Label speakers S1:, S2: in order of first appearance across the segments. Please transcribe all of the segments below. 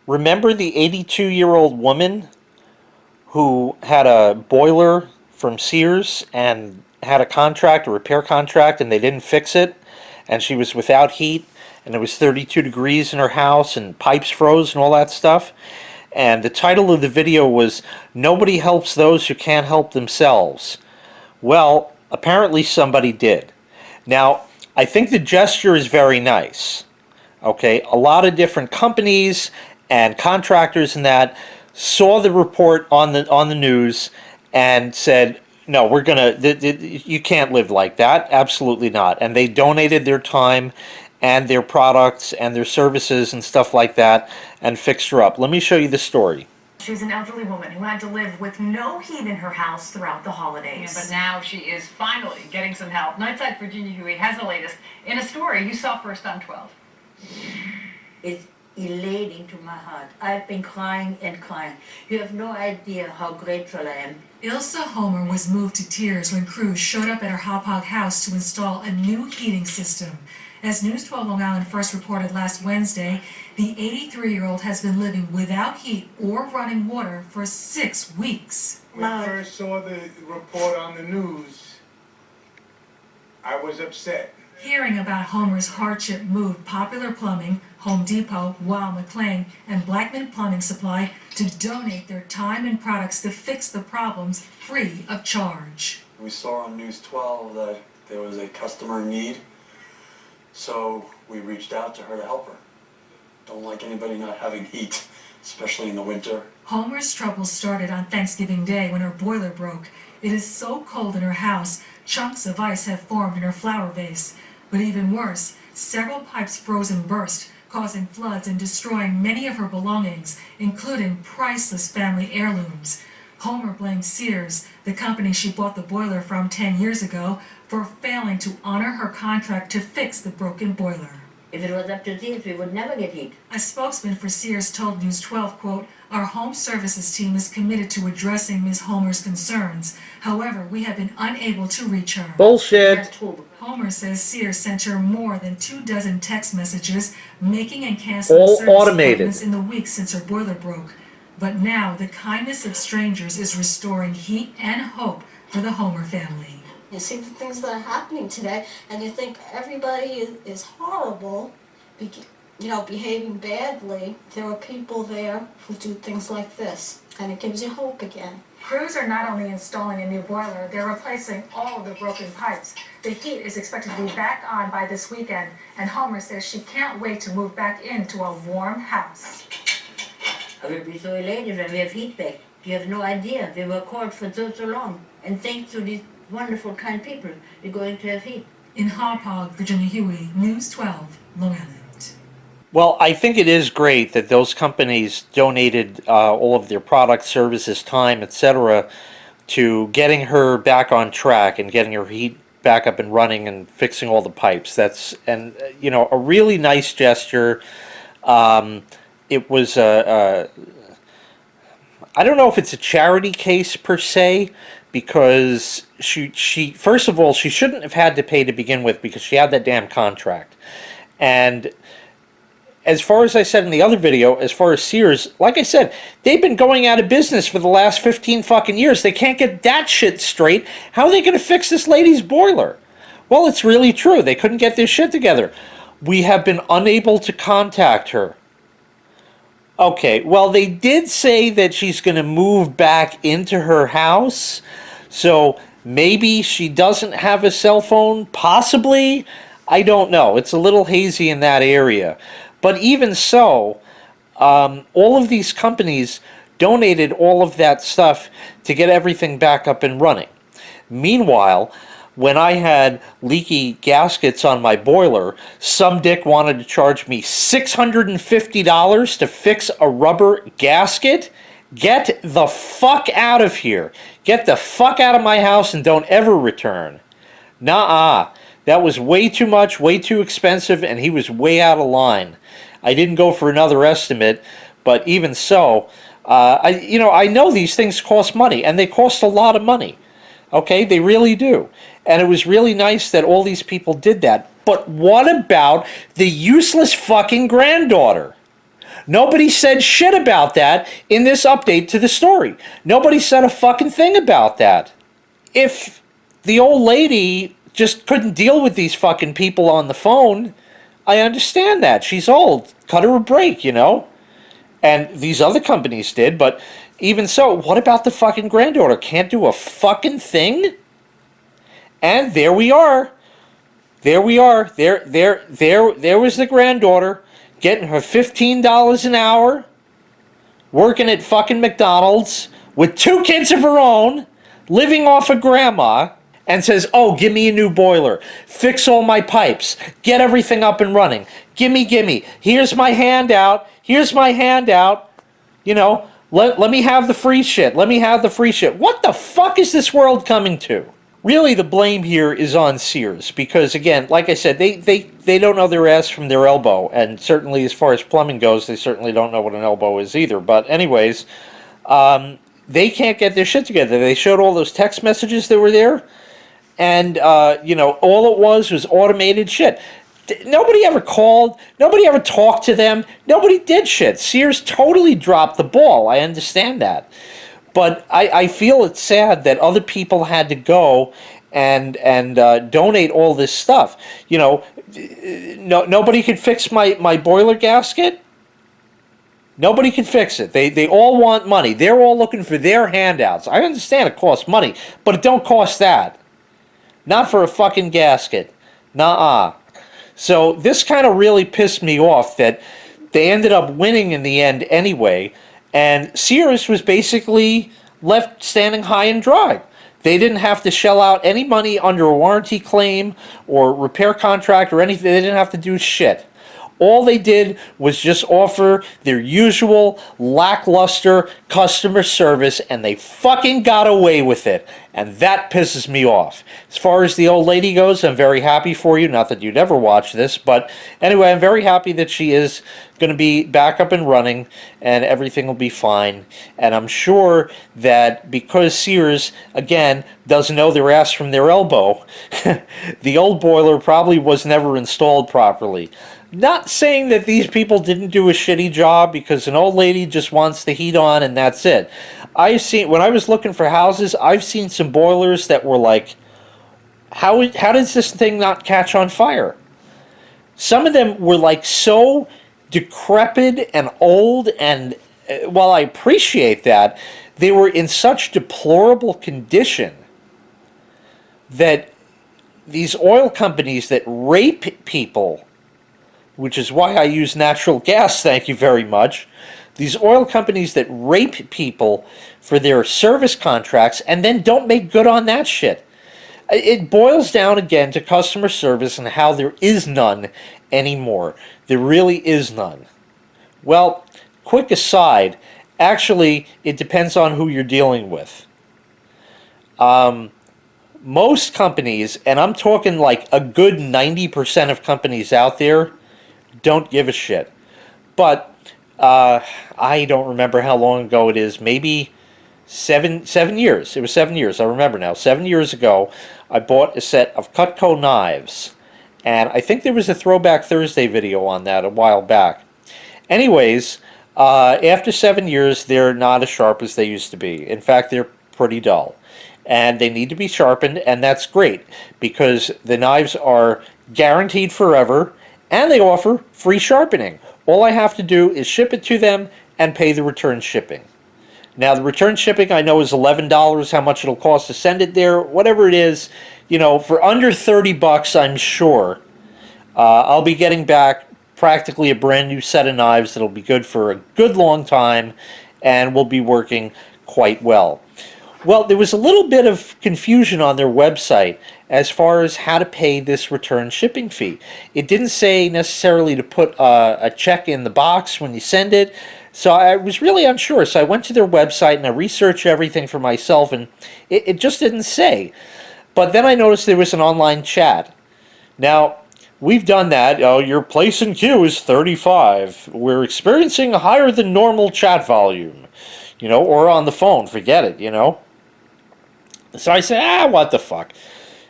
S1: Remember the 82-year-old woman who had a boiler from Sears and had a repair contract, and they didn't fix it, and she was without heat, and it was 32 degrees in her house, and pipes froze and all that stuff? And the title of the video was, "Nobody helps those who can't help themselves." Well, apparently somebody did. Now, I think the gesture is very nice. Okay, a lot of different companies and contractors and that saw the report on the news and said, "No, we're gonna. You can't live like that. Absolutely not." And they donated their time and their products and their services and stuff like that and fixed her up. Let me show you the story.
S2: She's an elderly woman who had to live with no heat in her house throughout the holidays.
S3: Yeah, but now she is finally getting some help. Nightside Virginia Huey has the latest in a story you saw first on 12.
S4: It's elating to my heart. I've been crying and crying. You have no idea how grateful I am.
S5: Ilsa Homer was moved to tears when crews showed up at her Hauppauge house to install a new heating system. As News 12 Long Island first reported last Wednesday, the 83-year-old has been living without heat or running water for 6 weeks.
S6: When I first saw the report on the news, I was upset.
S5: Hearing about Homer's hardship moved Popular Plumbing, Home Depot, Weil McLean, and Blackman Plumbing Supply to donate their time and products to fix the problems free of charge.
S7: We saw on News 12 that there was a customer in need, so we reached out to her to help her. Don't like anybody not having heat, especially in the winter.
S5: Homer's troubles started on Thanksgiving Day when her boiler broke. It is so cold in her house, chunks of ice have formed in her flower vase. But even worse, several pipes froze and burst, causing floods and destroying many of her belongings, including priceless family heirlooms. Homer blames Sears, the company she bought the boiler from 10 years ago, for failing to honor her contract to fix the broken boiler.
S4: If it was up to Sears, we would never get heat.
S5: A spokesman for Sears told News 12, quote, "Our home services team is committed to addressing Ms. Homer's concerns. However, we have been unable to reach her."
S1: Bullshit.
S5: Homer says Sears sent her more than 24 text messages, making and canceling
S1: All
S5: service
S1: automated.
S5: appointments in the weeks since her boiler broke. But now the kindness of strangers is restoring heat and hope for the Homer family.
S8: You see the things that are happening today, and you think everybody is horrible, behaving badly. There are people there who do things like this, and it gives you hope again.
S2: Crews are not only installing a new boiler, they're replacing all of the broken pipes. The heat is expected to be back on by this weekend, and Homer says she can't wait to move back into a warm house.
S4: I will be so elated when we have heat back. You have no idea. We were cold for so long. And thanks to these wonderful, kind people, we're going to have heat.
S5: In Hauppauge, Virginia Huey, News 12, Long Island.
S1: Well, I think it is great that those companies donated all of their products, services, time, etc., to getting her back on track and getting her heat back up and running and fixing all the pipes. That's a really nice gesture. It was I don't know if it's a charity case per se, because she first of all, she shouldn't have had to pay to begin with because she had that damn contract. And as far as I said in the other video, as far as Sears, like I said, they've been going out of business for the last 15 fucking years. They can't get that shit straight. How are they going to fix this lady's boiler? Well, it's really true. They couldn't get their shit together. We have been unable to contact her. Okay, well, they did say that she's going to move back into her house, so maybe she doesn't have a cell phone, possibly. I don't know. It's a little hazy in that area. But even so, all of these companies donated all of that stuff to get everything back up and running. Meanwhile, when I had leaky gaskets on my boiler, some dick wanted to charge me $650 to fix a rubber gasket. Get the fuck out of here. Get the fuck out of my house and don't ever return. Nuh-uh. That was way too much, way too expensive, and he was way out of line. I didn't go for another estimate, but even so, I know these things cost money, and they cost a lot of money. Okay, they really do. And it was really nice that all these people did that. But what about the useless fucking granddaughter? Nobody said shit about that in this update to the story. Nobody said a fucking thing about that. If the old lady just couldn't deal with these fucking people on the phone, I understand that. She's old. Cut her a break, you know? And these other companies did, but even so, what about the fucking granddaughter? Can't do a fucking thing? And there we are. There we are. There was the granddaughter getting her $15 an hour, working at fucking McDonald's with 2 kids of her own, living off of grandma, and says, oh, give me a new boiler. Fix all my pipes. Get everything up and running. Gimme. Here's my handout. You know, let me have the free shit. What the fuck is this world coming to? Really, the blame here is on Sears because, again, like I said, they don't know their ass from their elbow, and certainly as far as plumbing goes, they certainly don't know what an elbow is either. But anyways, they can't get their shit together. They showed all those text messages that were there, and, you know, all it was automated shit. Nobody ever called. Nobody ever talked to them. Nobody did shit. Sears totally dropped the ball. I understand that. But I feel it's sad that other people had to go and donate all this stuff. You know, nobody could fix my boiler gasket. Nobody can fix it. They all want money. They're all looking for their handouts. I understand it costs money, but it don't cost that. Not for a fucking gasket. Nuh-uh. So this kind of really pissed me off that they ended up winning in the end anyway, and Sears was basically left standing high and dry. They didn't have to shell out any money under a warranty claim or repair contract or anything. They didn't have to do shit. All they did was just offer their usual lackluster customer service, and they fucking got away with it. And that pisses me off. As far as the old lady goes, I'm very happy for you. Not that you'd ever watch this, but anyway, I'm very happy that she is going to be back up and running, and everything will be fine. And I'm sure that because Sears, again, doesn't know their ass from their elbow, the old boiler probably was never installed properly. Not saying that these people didn't do a shitty job, because an old lady just wants the heat on and that's it. When I was looking for houses, I've seen some boilers that were like, how does this thing not catch on fire? Some of them were like so decrepit and old, and while I appreciate that, they were in such deplorable condition that these oil companies that rape people, which is why I use natural gas, thank you very much. These oil companies that rape people for their service contracts and then don't make good on that shit. It boils down again to customer service and how there is none anymore. There really is none. Well, quick aside, actually, it depends on who you're dealing with. Most companies, and I'm talking like a good 90% of companies out there, don't give a shit. But I don't remember how long ago it is. Maybe 7 years. It was 7 years. I remember now. 7 years ago, I bought a set of Cutco knives. And I think there was a Throwback Thursday video on that a while back. Anyways, after 7 years, they're not as sharp as they used to be. In fact, they're pretty dull. And they need to be sharpened, and that's great, because the knives are guaranteed forever, and they offer free sharpening. All I have to do is ship it to them and pay the return shipping. Now, the return shipping I know is $11, how much it'll cost to send it there, whatever it is, you know, for under 30 bucks, I'm sure, I'll be getting back practically a brand new set of knives that'll be good for a good long time and will be working quite well. Well, there was a little bit of confusion on their website as far as how to pay this return shipping fee. It didn't say necessarily to put a check in the box when you send it, so I was really unsure. So I went to their website and I researched everything for myself, and it just didn't say. But then I noticed there was an online chat. Now, we've done that. Oh, your place in queue is 35. We're experiencing a higher than normal chat volume. You know, or on the phone, forget it, you know. So I said, what the fuck.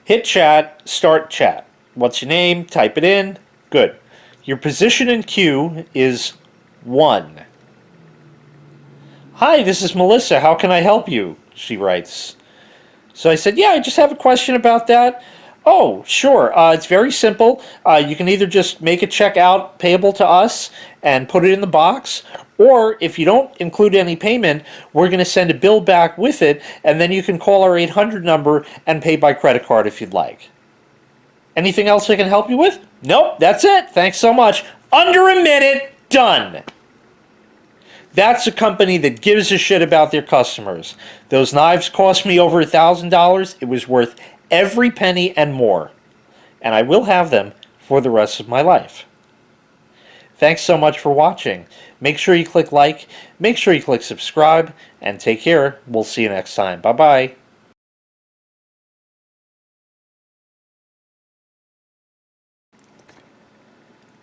S1: Hit chat, start chat. What's your name? Type it in. Good. Your position in queue is 1. Hi, this is Melissa. How can I help you? She writes. So I said, yeah, I just have a question about that. Oh, sure. It's very simple. You can either just make a check out payable to us and put it in the box, or if you don't include any payment, we're going to send a bill back with it, and then you can call our 800 number and pay by credit card if you'd like. Anything else I can help you with? Nope, that's it. Thanks so much. Under a minute, done. That's a company that gives a shit about their customers. Those knives cost me over $1,000. It was worth every penny and more. And I will have them for the rest of my life. Thanks so much for watching. Make sure you click like, make sure you click subscribe, and take care. We'll see you next time. Bye-bye.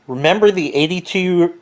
S1: Remember the 82...